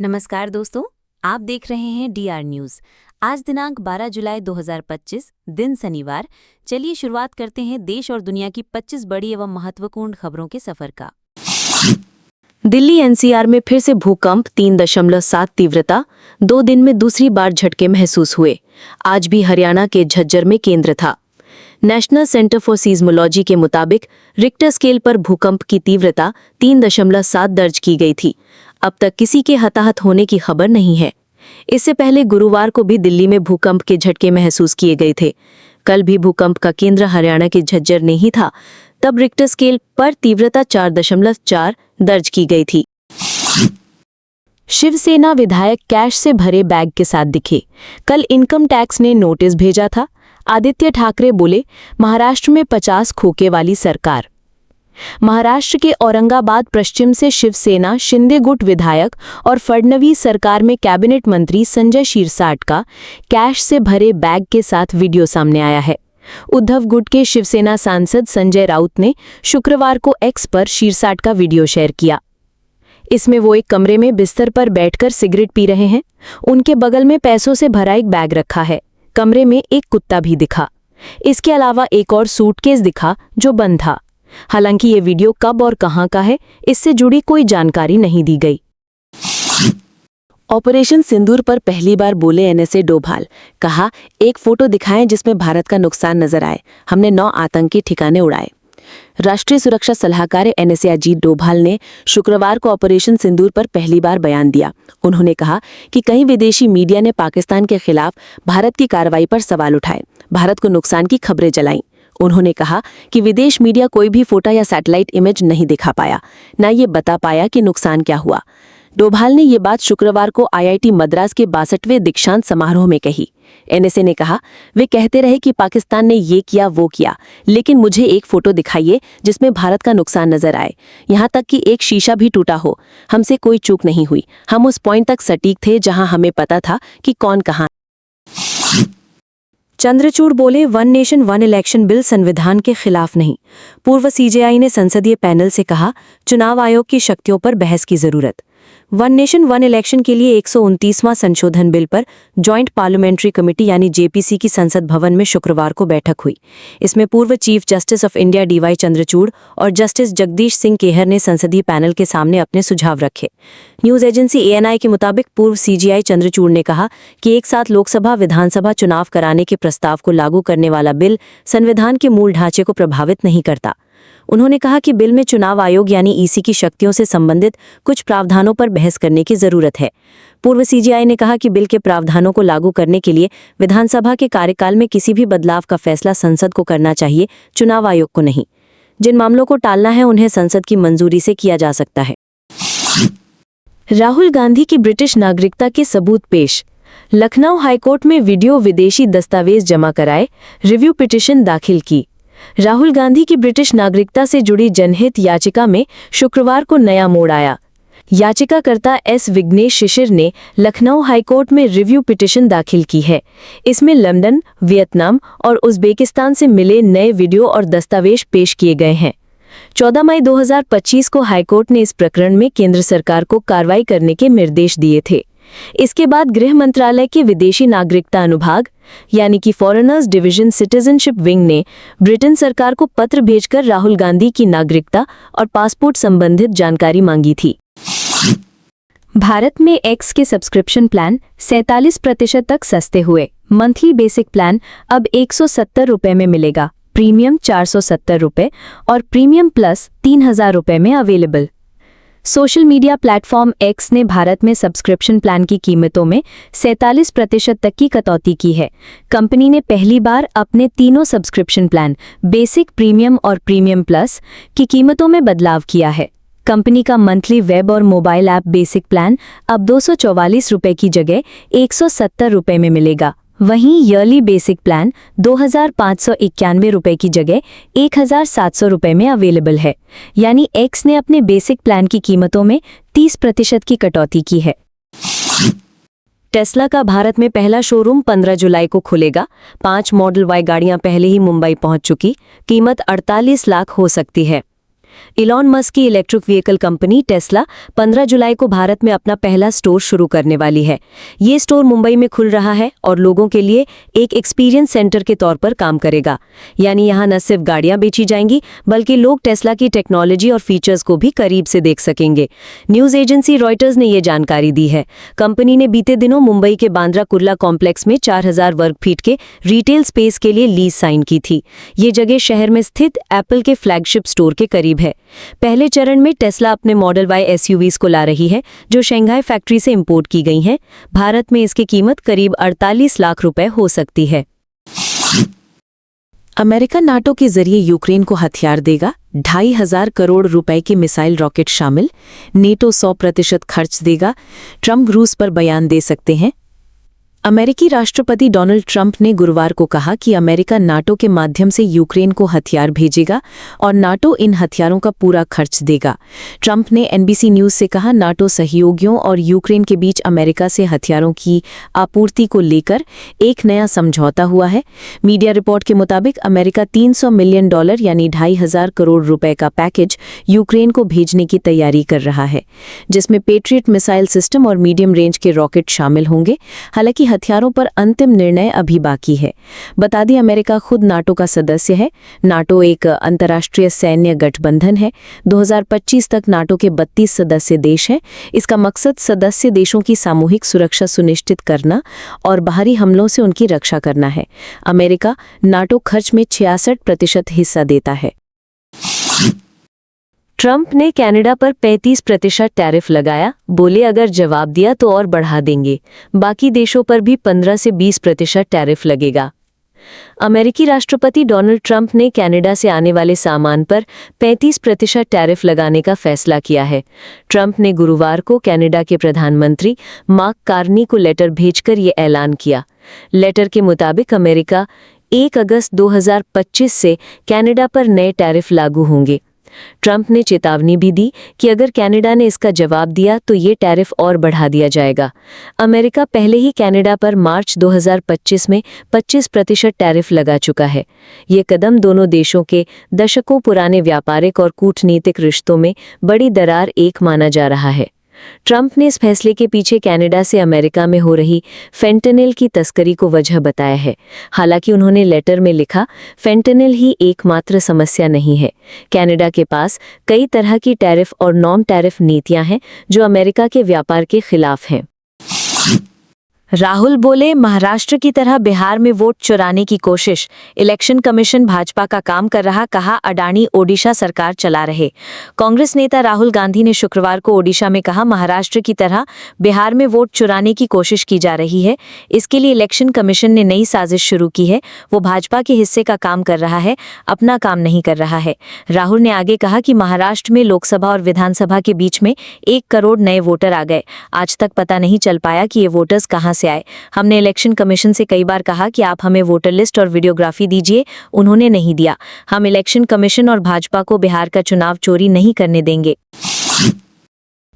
नमस्कार दोस्तों, आप देख रहे हैं डीआर न्यूज। आज दिनांक 12 जुलाई 2025, दिन शनिवार। चलिए शुरुआत करते हैं देश और दुनिया की 25 बड़ी एवं महत्वपूर्ण खबरों के सफर का। दिल्ली एनसीआर में फिर से भूकंप 3.7 तीव्रता। 2 दिन में दूसरी बार झटके महसूस हुए। आज भी हरियाणा के झज्जर में केंद्र था। नेशनल सेंटर फॉर सीज्मोलॉजी के मुताबिक रिक्टर स्केल पर भूकंप की तीव्रता 3.7 दर्ज की गई थी। अब तक किसी के हताहत होने की खबर नहीं है। इससे पहले गुरुवार को भी दिल्ली में भूकंप के झटके महसूस किए गए थे। कल भी भूकंप का केंद्र हरियाणा के झज्जर में ही था। तब रिक्टर स्केल पर तीव्रता 4.4 दर्ज की गई थी। शिवसेना विधायक कैश से भरे बैग के साथ दिखे। कल इनकम टैक्स ने नोटिस भेजा था। आदित्य ठाकरे बोले, महाराष्ट्र में 50 खोखे वाली सरकार। महाराष्ट्र के औरंगाबाद पश्चिम से शिवसेना शिंदे गुट विधायक और फडणवीस सरकार में कैबिनेट मंत्री संजय शिरसाट का कैश से भरे बैग के साथ वीडियो सामने आया है। उद्धव गुट के शिवसेना सांसद संजय राउत ने शुक्रवार को एक्स पर शिरसाट का वीडियो शेयर किया। इसमें वो एक कमरे में बिस्तर पर बैठकर सिगरेट पी रहे हैं। उनके बगल में पैसों से भरा एक बैग रखा है। कमरे में एक कुत्ता भी दिखा। इसके अलावा एक और सूटकेस दिखा जो बंद था। हालांकि ये वीडियो कब और कहां का है, इससे जुड़ी कोई जानकारी नहीं दी गई। ऑपरेशन सिंदूर पर पहली बार बोले एनएसए डोभाल। कहा, एक फोटो दिखाएं जिसमें भारत का नुकसान नजर आए। हमने 9 आतंकी ठिकाने उड़ाए। राष्ट्रीय सुरक्षा सलाहकार एनएसए अजीत डोभाल ने शुक्रवार को ऑपरेशन सिंदूर पर पहली बार बयान दिया। उन्होंने कहा कि कई विदेशी मीडिया ने पाकिस्तान के खिलाफ भारत की कार्रवाई पर सवाल उठाए, भारत को नुकसान की खबरें जलाईं। उन्होंने कहा कि विदेश मीडिया कोई भी फोटो या सैटेलाइट इमेज नहीं दिखा पाया, न ये बता पाया कि नुकसान क्या हुआ। डोभाल ने ये बात शुक्रवार को आईआईटी मद्रास के 62वें दीक्षांत समारोह में कही। एनएसए ने कहा, वे कहते रहे कि पाकिस्तान ने ये किया वो किया, लेकिन मुझे एक फोटो दिखाइए जिसमें भारत का नुकसान नजर आए, यहाँ तक कि एक शीशा भी टूटा हो। हमसे कोई चूक नहीं हुई। हम उस पॉइंट तक सटीक थे जहां हमें पता था कि कौन कहां। चंद्रचूड़ बोले, one nation one election bill संविधान के खिलाफ नहीं। पूर्व सीजेआई ने संसदीय पैनल से कहा, चुनाव आयोग की शक्तियों पर बहस की जरूरत। वन नेशन वन इलेक्शन के लिए 129वां संशोधन बिल पर जॉइंट पार्लियामेंट्री कमेटी यानी जेपीसी की संसद भवन में शुक्रवार को बैठक हुई। इसमें पूर्व chief justice of India D Y Chandrachud और जस्टिस जगदीश सिंह केहर ने संसदीय पैनल के सामने अपने सुझाव रखे। न्यूज एजेंसी एएनआई के मुताबिक पूर्व सीजेआई चंद्रचूड़ ने कहा कि एक साथ लोकसभा विधानसभा चुनाव कराने के प्रस्ताव को लागू करने वाला बिल संविधान के मूल ढांचे को प्रभावित नहीं करता। उन्होंने कहा कि बिल में चुनाव आयोग यानी ईसी की शक्तियों से संबंधित कुछ प्रावधानों पर बहस करने की जरूरत है। पूर्व सीजेआई ने कहा कि बिल के प्रावधानों को लागू करने के लिए विधानसभा के कार्यकाल में किसी भी बदलाव का फैसला संसद को करना चाहिए, चुनाव आयोग को नहीं। जिन मामलों को टालना है उन्हें संसद की मंजूरी से किया जा सकता है। राहुल गांधी की ब्रिटिश नागरिकता के सबूत पेश। लखनऊ हाईकोर्ट में वीडियो विदेशी दस्तावेज जमा कराए, रिव्यू पिटीशन दाखिल की। राहुल गांधी की ब्रिटिश नागरिकता से जुड़ी जनहित याचिका में शुक्रवार को नया मोड़ आया। याचिकाकर्ता एस विघ्नेश शिशिर ने लखनऊ हाईकोर्ट में रिव्यू पिटीशन दाखिल की है। इसमें लंदन, वियतनाम और उज़्बेकिस्तान से मिले नए वीडियो और दस्तावेज पेश किए गए हैं। 14 मई 2025 को हाईकोर्ट ने इस प्रकरण में केंद्र सरकार को कार्रवाई करने के निर्देश दिए थे। इसके बाद गृह मंत्रालय के विदेशी नागरिकता अनुभाग यानी कि फॉरेनर्स डिवीजन सिटीजनशिप विंग ने ब्रिटेन सरकार को पत्र भेजकर राहुल गांधी की नागरिकता और पासपोर्ट संबंधित जानकारी मांगी थी। भारत में एक्स के सब्सक्रिप्शन प्लान 47% तक सस्ते हुए। मंथली बेसिक प्लान अब 170 रुपये में मिलेगा, प्रीमियम 470 रुपये और प्रीमियम प्लस 3000 रुपये में available. Social media platform x ने भारत में सब्सक्रिप्शन प्लान की कीमतों में 47% तक की कटौती की है। कंपनी ने पहली बार अपने तीनों सब्सक्रिप्शन प्लान बेसिक, प्रीमियम और प्रीमियम प्लस की कीमतों में बदलाव किया है। कंपनी का मंथली वेब और मोबाइल ऐप बेसिक प्लान अब 244 रुपये की जगह 170 रुपये में मिलेगा। वहीं ईयरली बेसिक प्लान 2591 रुपये की जगह 1700 रुपये में अवेलेबल है। यानी एक्स ने अपने बेसिक प्लान की कीमतों में 30% की कटौती की है। टेस्ला का भारत में पहला शोरूम 15 जुलाई को खुलेगा। 5 मॉडल वाई गाड़ियां पहले ही मुंबई पहुंच चुकी। कीमत 48 लाख हो सकती है। इलॉन मस्क की इलेक्ट्रिक व्हीकल कंपनी टेस्ला 15 जुलाई को भारत में अपना पहला स्टोर शुरू करने वाली है। ये स्टोर मुंबई में खुल रहा है और लोगों के लिए एक एक्सपीरियंस सेंटर के तौर पर काम करेगा। यानी यहाँ न सिर्फ गाड़ियां बेची जाएंगी बल्कि लोग टेस्ला की टेक्नोलॉजी और फीचर्स को भी करीब से देख सकेंगे। न्यूज एजेंसी रॉयटर्स ने ये जानकारी दी है। कंपनी ने बीते दिनों मुंबई के बांद्रा कुर्ला कॉम्प्लेक्स में 4000 वर्ग फीट के रिटेल स्पेस के लिए लीज साइन की थी। ये जगह शहर में स्थित एप्पल के फ्लैगशिप स्टोर के करीब है। पहले चरण में टेस्ला अपने मॉडल वाई एसयूवीज को ला रही है, जो शंघाई फैक्ट्री से इंपोर्ट की गई हैं। भारत में इसकी कीमत करीब 48 लाख रुपए हो सकती है। अमेरिका नाटो के जरिए यूक्रेन को हथियार देगा, 2,500 करोड़ रुपए की मिसाइल रॉकेट शामिल, नेटो 100% खर्च देगा, ट्रंप रूस पर बयान दे सकते हैं। अमेरिकी राष्ट्रपति डोनाल्ड ट्रंप ने गुरुवार को कहा कि अमेरिका नाटो के माध्यम से यूक्रेन को हथियार भेजेगा और नाटो इन हथियारों का पूरा खर्च देगा। ट्रंप ने एनबीसी न्यूज से कहा, नाटो सहयोगियों और यूक्रेन के बीच अमेरिका से हथियारों की आपूर्ति को लेकर एक नया समझौता हुआ है। मीडिया रिपोर्ट के मुताबिक अमेरिका $300 मिलियन यानी 2,500 करोड़ रुपए का पैकेज यूक्रेन को भेजने की तैयारी कर रहा है, जिसमें पेट्रियट मिसाइल सिस्टम और मीडियम रेंज के रॉकेट शामिल होंगे। हालांकि हथियारों पर अंतिम निर्णय अभी बाकी है। बता दें, अमेरिका खुद नाटो का सदस्य है। नाटो एक अंतर्राष्ट्रीय सैन्य गठबंधन है। 2025 तक नाटो के 32 सदस्य देश हैं। इसका मकसद सदस्य देशों की सामूहिक सुरक्षा सुनिश्चित करना और बाहरी हमलों से उनकी रक्षा करना है। अमेरिका नाटो खर्च में 66% हिस्सा देता है। ट्रंप ने कनाडा पर 35% टैरिफ लगाया, बोले अगर जवाब दिया तो और बढ़ा देंगे। बाकी देशों पर भी 15 से 20% टैरिफ लगेगा। अमेरिकी राष्ट्रपति डोनाल्ड ट्रंप ने कनाडा से आने वाले सामान पर 35% टैरिफ लगाने का फैसला किया है। ट्रंप ने गुरुवार को कनाडा के प्रधानमंत्री मार्क कार्नी को लेटर भेजकर ये ऐलान किया। लेटर के मुताबिक अमेरिका 1 अगस्त 2025 से कनाडा पर नए टैरिफ लागू होंगे। ट्रंप ने चेतावनी भी दी कि अगर कनाडा ने इसका जवाब दिया तो ये टैरिफ और बढ़ा दिया जाएगा। अमेरिका पहले ही कनाडा पर मार्च 2025 में 25% टैरिफ लगा चुका है। ये कदम दोनों देशों के दशकों पुराने व्यापारिक और कूटनीतिक रिश्तों में बड़ी दरार एक माना जा रहा है। ट्रंप ने इस फैसले के पीछे कनाडा से अमेरिका में हो रही फेंटेनिल की तस्करी को वजह बताया है। हालांकि उन्होंने लेटर में लिखा, फेंटेनिल ही एकमात्र समस्या नहीं है। कनाडा के पास कई तरह की टैरिफ और नॉन टैरिफ नीतियां हैं जो अमेरिका के व्यापार के खिलाफ हैं। राहुल बोले, महाराष्ट्र की तरह बिहार में वोट चुराने की कोशिश। इलेक्शन कमीशन भाजपा का काम कर रहा, कहा अडानी ओडिशा सरकार चला रहे। कांग्रेस नेता राहुल गांधी ने शुक्रवार को ओडिशा में कहा, महाराष्ट्र की तरह बिहार में वोट चुराने की कोशिश की जा रही है। इसके लिए इलेक्शन कमीशन ने नई साजिश शुरू की है। वो भाजपा के हिस्से का काम कर रहा है, अपना काम नहीं कर रहा है। राहुल ने आगे कहा कि महाराष्ट्र में लोकसभा और विधानसभा के बीच में 1 करोड़ नए वोटर आ गए। आज तक पता नहीं चल पाया कि ये वोटर्स कहां से आए। हमने इलेक्शन कमीशन से कई बार कहा कि आप हमें वोटर लिस्ट और वीडियोग्राफी दीजिए, उन्होंने नहीं दिया। हम इलेक्शन कमीशन और भाजपा को बिहार का चुनाव चोरी नहीं करने देंगे।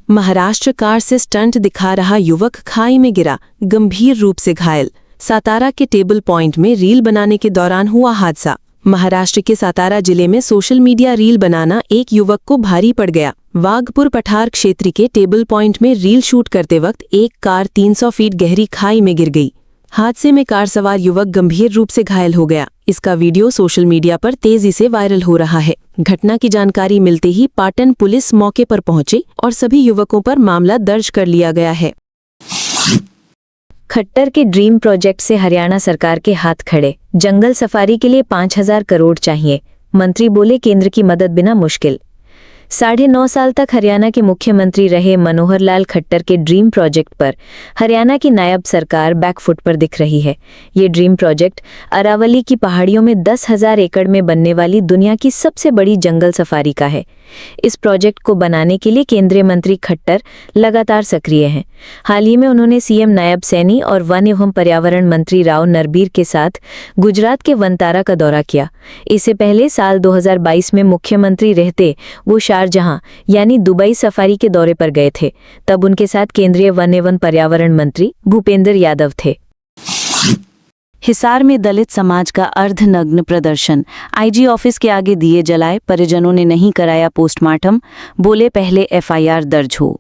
महाराष्ट्र कार से स्टंट दिखा रहा युवक खाई में गिरा, गंभीर रूप से घायल। सातारा के टेबल पॉइंट में रील बनाने के दौरान हुआ हादसा। महाराष्ट्र के सातारा जिले में सोशल मीडिया रील बनाना एक युवक को भारी पड़ गया। वाघपुर पठार क्षेत्र के टेबल पॉइंट में रील शूट करते वक्त एक कार 300 फीट गहरी खाई में गिर गई। हादसे में कार सवार युवक गंभीर रूप से घायल हो गया। इसका वीडियो सोशल मीडिया पर तेजी से वायरल हो रहा है। घटना की जानकारी मिलते ही पाटन पुलिस मौके पर पहुंची और सभी युवकों पर मामला दर्ज कर लिया गया है। खट्टर के ड्रीम प्रोजेक्ट से हरियाणा सरकार के हाथ खड़े। जंगल सफारी के लिए 5,000 करोड़ चाहिए। मंत्री बोले, केंद्र की मदद बिना मुश्किल। 9.5 साल तक हरियाणा के मुख्यमंत्री रहे मनोहर लाल खट्टर के ड्रीम प्रोजेक्ट पर हरियाणा की नायब सरकार बैकफुट पर दिख रही है। ये ड्रीम प्रोजेक्ट अरावली की पहाड़ियों में 10,000 एकड़ में बनने वाली दुनिया की सबसे बड़ी जंगल सफारी का है। इस प्रोजेक्ट को बनाने के लिए केंद्रीय मंत्री खट्टर लगातार सक्रिय हैं। हाल ही में उन्होंने सीएम नायब सैनी और वन एवं पर्यावरण मंत्री राव नरबीर के साथ गुजरात के वनतारा का दौरा किया। इससे पहले साल 2022 में मुख्यमंत्री रहते वो शारजहां यानी दुबई सफारी के दौरे पर गए थे। तब उनके साथ केंद्रीय वन एवं पर्यावरण मंत्री भूपेंद्र यादव थे। हिसार में दलित समाज का अर्धनग्न प्रदर्शन, आईजी ऑफिस के आगे दिए जलाए, परिजनों ने नहीं कराया पोस्टमार्टम, बोले पहले एफआईआर दर्ज हो।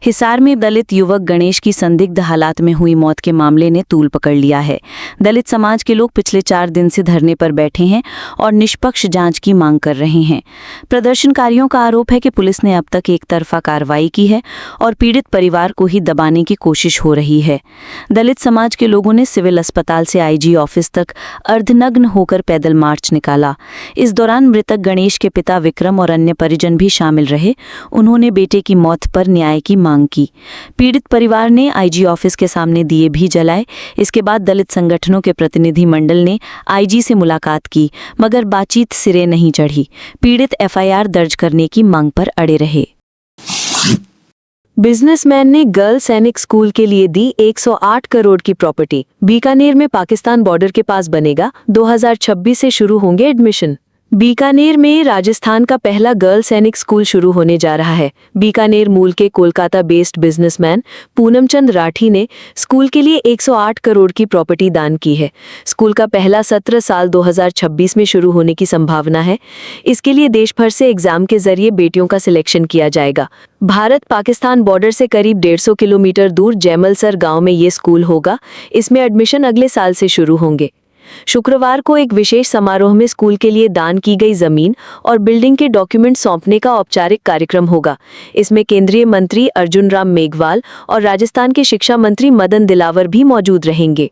हिसार में दलित युवक गणेश की संदिग्ध हालात में हुई मौत के मामले ने तूल पकड़ लिया है। दलित समाज के लोग पिछले 4 दिन से धरने पर बैठे हैं और निष्पक्ष जांच की मांग कर रहे हैं। प्रदर्शनकारियों का आरोप है कि पुलिस ने अब तक एक तरफा कार्रवाई की है और पीड़ित परिवार को ही दबाने की कोशिश हो रही है। दलित समाज के लोगों ने सिविल अस्पताल से आईजी ऑफिस तक अर्धनग्न होकर पैदल मार्च निकाला। इस दौरान मृतक गणेश के पिता विक्रम और अन्य परिजन भी शामिल रहे। उन्होंने बेटे की मौत पर न्याय की मांग की। पीड़ित परिवार ने आईजी ऑफिस के सामने दिए भी जलाए। इसके बाद दलित संगठनों के प्रतिनिधि मंडल ने आईजी से मुलाकात की, मगर बातचीत सिरे नहीं चढ़ी। पीड़ित एफआईआर दर्ज करने की मांग पर अड़े रहे। बिजनेसमैन ने गर्ल सैनिक स्कूल के लिए दी 108 करोड़ की प्रॉपर्टी। बीकानेर में पाकिस्तान बॉर्डर के पास बनेगा, 2026 से शुरू होंगे एडमिशन। बीकानेर में राजस्थान का पहला गर्ल सैनिक स्कूल शुरू होने जा रहा है। बीकानेर मूल के कोलकाता बेस्ड बिजनेसमैन पूनमचंद राठी ने स्कूल के लिए 108 करोड़ की प्रॉपर्टी दान की है। स्कूल का पहला सत्र साल 2026 में शुरू होने की संभावना है। इसके लिए देश भर से एग्जाम के जरिए बेटियों का सिलेक्शन किया जाएगा। भारत पाकिस्तान बॉर्डर से करीब 150 किलोमीटर दूर जैमलसर गांव में ये स्कूल होगा। इसमें एडमिशन अगले साल से शुरू होंगे। शुक्रवार को एक विशेष समारोह में स्कूल के लिए दान की गई जमीन और बिल्डिंग के डॉक्यूमेंट सौंपने का औपचारिक कार्यक्रम होगा। इसमें केंद्रीय मंत्री अर्जुन राम मेघवाल और राजस्थान के शिक्षा मंत्री मदन दिलावर भी मौजूद रहेंगे।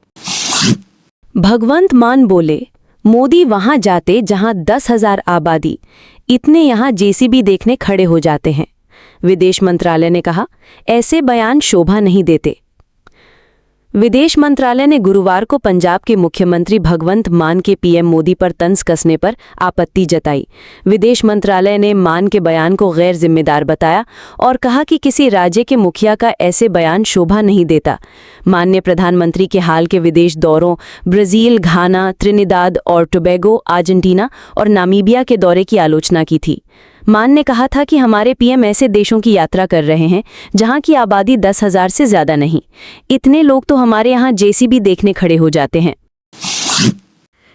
भगवंत मान बोले, मोदी वहां जाते जहां 10,000 आबादी, इतने यहां जेसीबी देखने खड़े हो जाते हैं। विदेश मंत्रालय ने कहा, ऐसे बयान शोभा नहीं देते। विदेश मंत्रालय ने गुरुवार को पंजाब के मुख्यमंत्री भगवंत मान के पीएम मोदी पर तंज कसने पर आपत्ति जताई। विदेश मंत्रालय ने मान के बयान को गैर जिम्मेदार बताया और कहा कि किसी राज्य के मुखिया का ऐसे बयान शोभा नहीं देता। मान ने प्रधानमंत्री के हाल के विदेश दौरों, ब्राजील, घाना, त्रिनिदाद और टोबैगो, अर्जेंटीना और नामीबिया के दौरे की आलोचना की थी। मान ने कहा था कि हमारे पीएम ऐसे देशों की यात्रा कर रहे हैं जहां की आबादी 10,000 से ज्यादा नहीं। इतने लोग तो हमारे यहां जेसीबी देखने खड़े हो जाते हैं।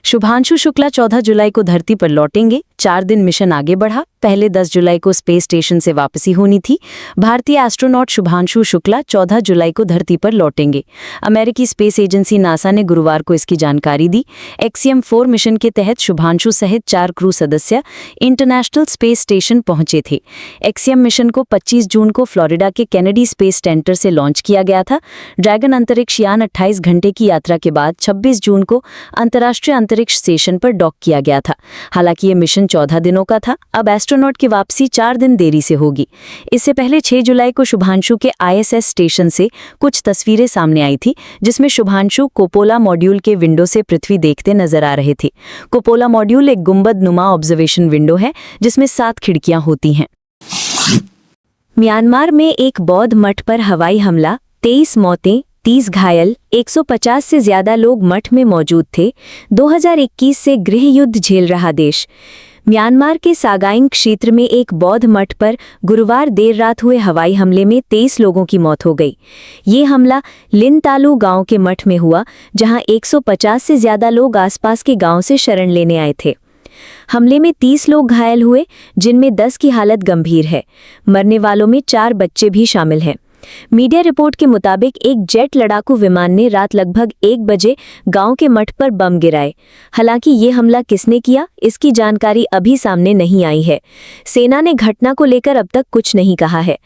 शुभांशु शुक्ला 14 जुलाई को धरती पर लौटेंगे। 4 दिन मिशन आगे बढ़ा। पहले 10 जुलाई को स्पेस स्टेशन से वापसी होनी थी। भारतीय एस्ट्रोनॉट शुभांशु शुक्ला 14 जुलाई को धरती पर लौटेंगे। अमेरिकी स्पेस एजेंसी नासा ने गुरुवार को इसकी जानकारी दी। एक्सियम 4 मिशन के तहत शुभांशु सहित 4 क्रू सदस्य इंटरनेशनल स्पेस स्टेशन पहुंचे थे। एक्सियम मिशन को 25 जून को फ्लोरिडा के केनेडी स्पेस सेंटर से लॉन्च किया गया था। ड्रैगन अंतरिक्ष यान 28 घंटे की यात्रा के बाद 26 जून को अंतर्राष्ट्रीय अंतरिक्ष स्टेशन पर डॉक किया गया था। हालांकि ये मिशन 14 दिनों का था। अब एस्ट्रोनॉट की वापसी 4 दिन देरी से होगी। इससे पहले 6 जुलाई को शुभांशु के आईएसएस स्टेशन से कुछ तस्वीरें सामने आई थी, जिसमें शुभांशु कोपोला मॉड्यूल के विंडो से पृथ्वी देखते नजर आ रहे थे। कोपोला मॉड्यूल एक गुंबद नुमा ऑब्जर्वेशन विंडो है जिसमें 7 खिड़कियां होती हैं। म्यांमार में एक बौद्ध मठ पर हवाई हमला, 23 मौतें, 30 घायल, 150 से ज्यादा लोग मठ में मौजूद थे। 2021 से गृह युद्ध झेल रहा देश। म्यांमार के सागाइंग क्षेत्र में एक बौद्ध मठ पर गुरुवार देर रात हुए हवाई हमले में 23 लोगों की मौत हो गई। ये हमला लिनतालू गांव के मठ में हुआ, जहां 150 से ज्यादा लोग आसपास के गांव से शरण लेने आए थे। हमले में 30 लोग घायल हुए, जिनमें 10 की हालत गंभीर है। मरने वालों में 4 बच्चे भी शामिल हैं। मीडिया रिपोर्ट के मुताबिक एक जेट लड़ाकू विमान ने रात लगभग 1 बजे गांव के मठ पर बम गिराए। हालांकि ये हमला किसने किया, इसकी जानकारी अभी सामने नहीं आई है। सेना ने घटना को लेकर अब तक कुछ नहीं कहा है।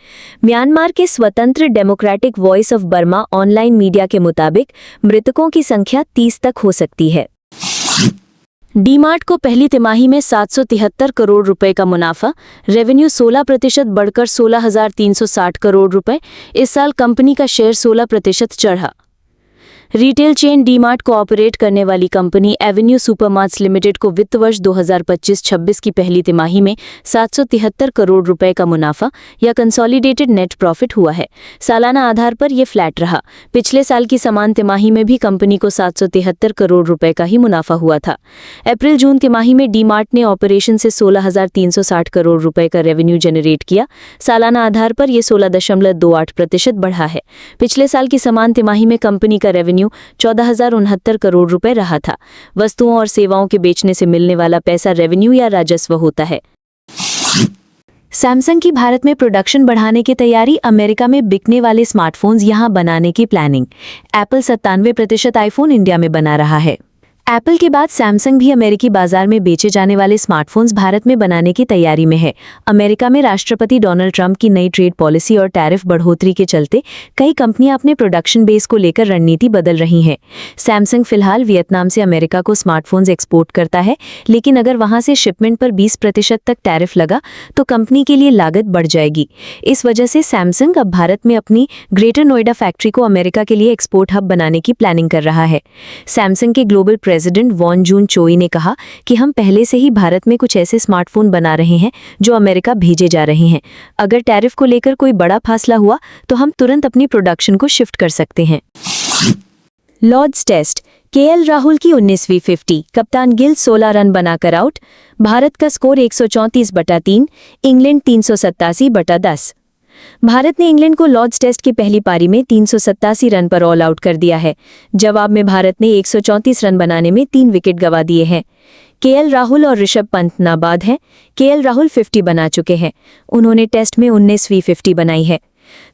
म्यांमार के स्वतंत्र democratic voice of Burma online media के मुताबिक मृतकों की संख्या 30 तक हो सकती है। डीमार्ट को पहली तिमाही में 773 करोड़ रुपए का मुनाफा, रेवेन्यू 16% बढ़कर 16,360 करोड़ रुपए। इस साल कंपनी का शेयर 16% चढ़ा। रिटेल चेन डीमार्ट को ऑपरेट करने वाली कंपनी एवेन्यू सुपरमार्ट्स लिमिटेड को वित्त वर्ष 2025-26 की पहली तिमाही में 773 करोड़ रुपए का मुनाफा या कंसोलिडेटेड नेट प्रॉफिट हुआ है। सालाना आधार पर यह फ्लैट रहा। पिछले साल की समान तिमाही में भी कंपनी को 773 करोड़ रुपए का ही मुनाफा हुआ था। अप्रैल जून तिमाही में डीमार्ट ने ऑपरेशन से 16,360 करोड़ रुपए का रेवेन्यू जनरेट किया। सालाना आधार पर यह 16.28% बढ़ा है। पिछले साल की समान तिमाही में कंपनी का रेवेन्यू रेवेन्यू 14,069 करोड़ रुपए रहा था। वस्तुओं और सेवाओं के बेचने से मिलने वाला पैसा रेवेन्यू या राजस्व होता है। सैमसंग की भारत में प्रोडक्शन बढ़ाने की तैयारी, अमेरिका में बिकने वाले स्मार्टफोन्स यहां बनाने की प्लानिंग। एप्पल 97% आईफोन इंडिया में बना रहा है। एप्पल के बाद सैमसंग भी अमेरिकी बाजार में बेचे जाने वाले स्मार्टफोन्स भारत में बनाने की तैयारी में है। अमेरिका में राष्ट्रपति डोनाल्ड ट्रंप की नई ट्रेड पॉलिसी और टैरिफ बढ़ोतरी के चलते कई कंपनियां अपने प्रोडक्शन बेस को लेकर रणनीति बदल रही हैं। सैमसंग फिलहाल वियतनाम से अमेरिका को स्मार्टफोन्स एक्सपोर्ट करता है, लेकिन अगर वहां से शिपमेंट पर 20% तक टैरिफ लगा तो कंपनी के लिए लागत बढ़ जाएगी। इस वजह से सैमसंग अब भारत में अपनी ग्रेटर नोएडा फैक्ट्री को अमेरिका के लिए एक्सपोर्ट हब बनाने की प्लानिंग कर रहा है। सैमसंग के ग्लोबल प्रेसिडेंट वॉन जून चोई ने कहा कि हम पहले से ही भारत में कुछ ऐसे स्मार्टफोन बना रहे हैं जो अमेरिका भेजे जा रहे हैं। अगर टैरिफ को लेकर कोई बड़ा फैसला हुआ तो हम तुरंत अपनी प्रोडक्शन को शिफ्ट कर सकते हैं। लॉर्ड्स टेस्ट, केएल राहुल की 19वीं 50, कप्तान गिल 16 रन बनाकर आउट। भारत का स्कोर 134/3, इंग्लैंड 387/10। भारत ने इंग्लैंड को लॉर्ड्स टेस्ट की पहली पारी में 387 रन पर ऑल आउट कर दिया है। जवाब में भारत ने 134 रन बनाने में 3 विकेट गंवा दिए हैं। केएल राहुल और ऋषभ पंत नाबाद हैं। केएल राहुल 50 बना चुके हैं। उन्होंने टेस्ट में 19वीं 50 बनाई है।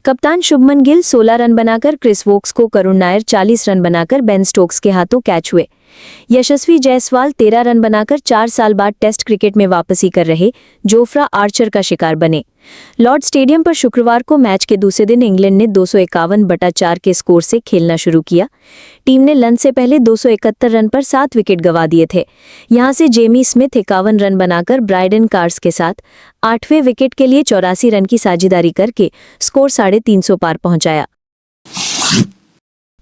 कप्तान शुभमन गिल 16 रन बनाकर क्रिस वोक्स को, करुण नायर 40 रन बनाकर बेन स्टोक्स के हाथों कैच हुए। यशस्वी जायसवाल 13 रन बनाकर 4 साल बाद टेस्ट क्रिकेट में वापसी कर रहे जोफ्रा आर्चर का शिकार बने। लॉर्ड स्टेडियम पर शुक्रवार को मैच के दूसरे दिन इंग्लैंड ने 251/4 के स्कोर से खेलना शुरू किया। टीम ने लंच से पहले 271 रन पर 7 विकेट गंवा दिए थे। यहां से जेमी स्मिथ 51 रन बनाकर ब्राइडन कार्स के साथ 8वें विकेट के लिए 84 रन की साझेदारी करके स्कोर 350 पार पहुंचाया।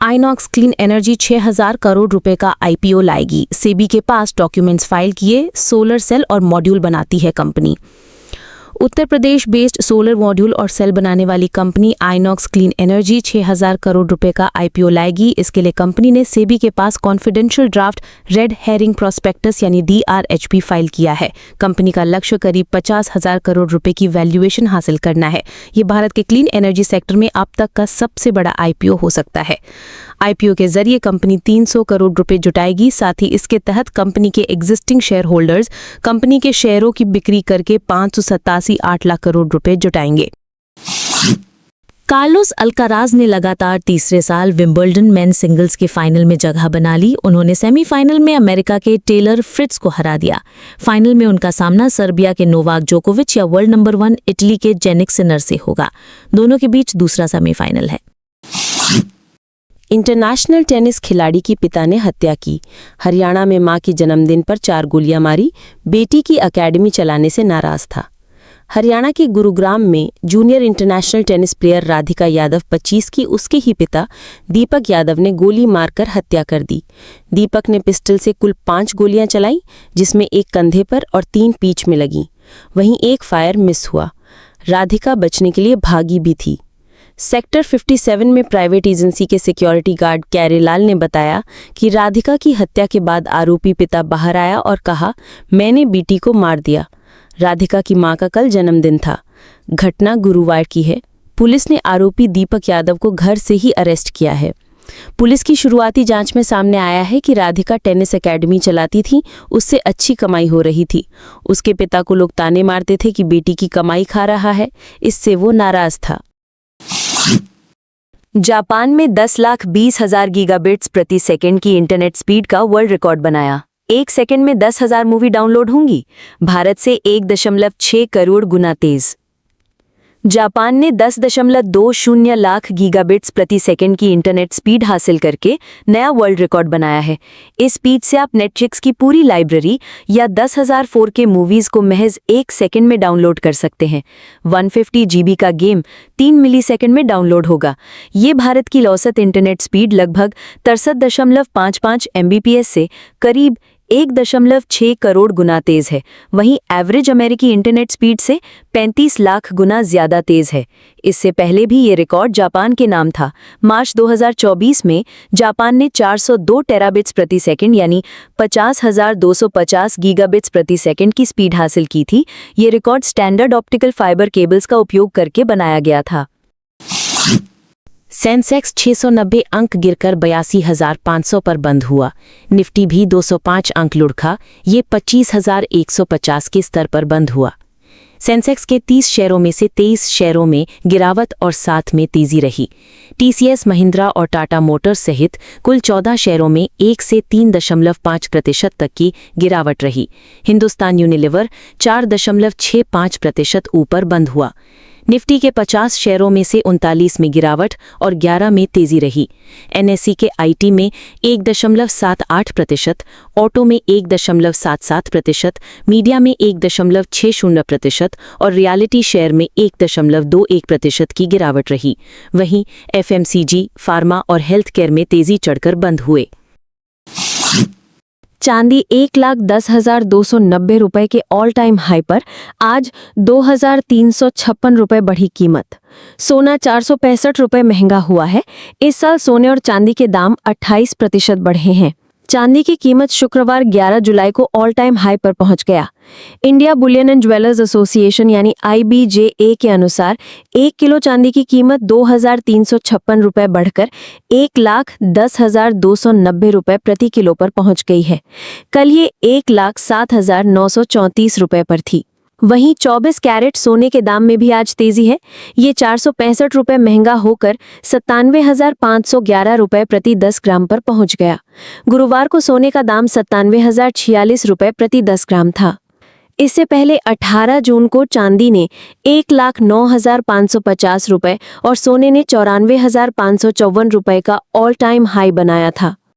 आइनॉक्स क्लीन एनर्जी 6,000 करोड़ रुपए का आईपीओ लाएगी। सेबी के पास डॉक्यूमेंट्स फाइल किए, सोलर सेल और मॉड्यूल बनाती है company. Uttar Pradesh based solar module और सेल बनाने वाली company INOX clean energy 6,000 crore रुपए का आईपीओ लाएगी। इसके लिए कंपनी ने सेबी के पास confidential draft red herring prospectus यानी DRHP फाइल किया है। कंपनी का लक्ष्य करीब 50,000 करोड़ रुपए की वैल्यूएशन हासिल करना है। ये भारत के क्लीन एनर्जी सेक्टर में अब तक का सबसे बड़ा आईपीओ हो सकता है। आईपीओ के जरिए कंपनी 300 करोड़ रुपए जुटाएगी। साथ ही इसके तहत कंपनी के एग्जिस्टिंग शेयर होल्डर्स कंपनी के शेयरों की बिक्री करके 587.8 लाख करोड़ रुपए जुटाएंगे। कार्लोस अल्काराज ने लगातार तीसरे साल विंबलडन मेन सिंगल्स के फाइनल में जगह बना ली। उन्होंने सेमीफाइनल में अमेरिका के टेलर फ्रिट्ज को हरा दिया। फाइनल में उनका सामना सर्बिया के नोवाक जोकोविच या वर्ल्ड नंबर 1 इटली के जेनिक सिनर से होगा। दोनों के बीच दूसरा सेमीफाइनल है। इंटरनेशनल टेनिस खिलाड़ी की पिता ने हत्या की। हरियाणा में मां की जन्मदिन पर 4 गोलियां मारी। बेटी की एकेडमी चलाने से नाराज था। हरियाणा के गुरुग्राम में junior international tennis player Radhika Yadav 25 की उसके ही पिता दीपक यादव ने गोली मारकर हत्या कर दी। दीपक ने पिस्टल से कुल 5 गोलियां चलाई, जिसमें एक कंधे पर और 3 पीठ में लगी। वहीं एक फायर मिस हुआ। राधिका बचने के लिए भागी भी थी। सेक्टर 57 में प्राइवेट एजेंसी के सिक्योरिटी गार्ड कैरेलाल ने बताया कि राधिका की हत्या के बाद आरोपी पिता बाहर आया और कहा, मैंने बेटी को मार दिया। राधिका की मां का कल जन्मदिन था। घटना गुरुवार की है। पुलिस ने आरोपी दीपक यादव को घर से ही अरेस्ट किया है। पुलिस की शुरुआती जांच में सामने आया है कि राधिका टेनिस एकेडमी चलाती थी, उससे अच्छी कमाई हो रही थी। उसके पिता को लोग ताने मारते थे कि बेटी की कमाई खा रहा है, इससे वो नाराज था। जापान में 10,20,000 गीगाबिट्स प्रति सेकंड की इंटरनेट स्पीड का वर्ल्ड रिकॉर्ड बनाया। 1 सेकंड में 10,000 मूवी डाउनलोड होंगी। भारत से 1.6 करोड़ गुना तेज। जापान ने 10.20 लाख गीगाबिट्स प्रति सेकंड की इंटरनेट स्पीड हासिल करके नया वर्ल्ड रिकॉर्ड बनाया है। इस स्पीड से आप नेटफ्लिक्स की पूरी लाइब्रेरी या 10,000 4K मूवीज को महज 1 सेकंड में डाउनलोड कर सकते हैं। 150 GB का गेम 3 मिलीसेकंड में डाउनलोड होगा। ये भारत की औसत इंटरनेट स्पीड लगभग 63.55 MBPS से करीब 1.6 करोड़ गुना तेज है। वहीं एवरेज अमेरिकी इंटरनेट स्पीड से 35 लाख गुना ज्यादा तेज है। इससे पहले भी ये रिकॉर्ड जापान के नाम था। मार्च 2024 में जापान ने 402 टेराबिट्स प्रति सेकंड यानी 50,250 गीगाबिट्स प्रति सेकंड की स्पीड हासिल की थी। ये record standard optical fibre cables का उपयोग करके बनाया गया था। सेंसेक्स 690 अंक गिरकर 82,500 पर बंद हुआ। निफ्टी भी 205 अंक लुढ़का, ये 25,150 के स्तर पर बंद हुआ। सेंसेक्स के 30 शेयरों में से 23 शेयरों में गिरावट और साथ में तेजी रही। टीसीएस, महिंद्रा और टाटा मोटर्स सहित कुल 14 शेयरों में 1 से 3.5% तक की गिरावट रही। हिंदुस्तान यूनिलीवर 4.65% ऊपर बंद हुआ। निफ्टी के 50 शेयरों में से 39 में गिरावट और 11 में तेजी रही। एनएसई के आईटी में 1.78%, ऑटो में 1.77%, मीडिया में 1.60% और रियलिटी शेयर में 1.21% की गिरावट रही। वहीं एफएमसीजी, फार्मा और हेल्थ केयर में तेजी चढ़कर बंद हुए। चांदी 1,10,290 रुपए के ऑल टाइम हाई पर, आज 2,356 रुपए बढ़ी कीमत। सोना 465 रुपए महंगा हुआ है। इस साल सोने और चांदी के दाम 28% बढ़े हैं। चांदी की कीमत शुक्रवार 11 जुलाई को ऑल टाइम हाई पर पहुंच गया। India Boolean and jewellers association यानी IBJA के अनुसार 1 किलो चांदी की कीमत 2,356 रुपए बढ़कर 1,10,290 रुपए प्रति किलो पर पहुंच गई है। कल ये 1,07,934 रुपए पर थी। वहीं 24 कैरेट सोने के दाम में भी आज तेजी है। ये 465 रुपए महंगा होकर 97,511 रुपए प्रति 10 ग्राम पर पहुंच गया। गुरुवार को सोने का दाम 97,046 रुपए प्रति 10 ग्राम था। इससे पहले 18 जून को चांदी ने 1,09,550 रुपए और सोने ने 94,554 रुपए का ऑल टाइम हाई बनाया था।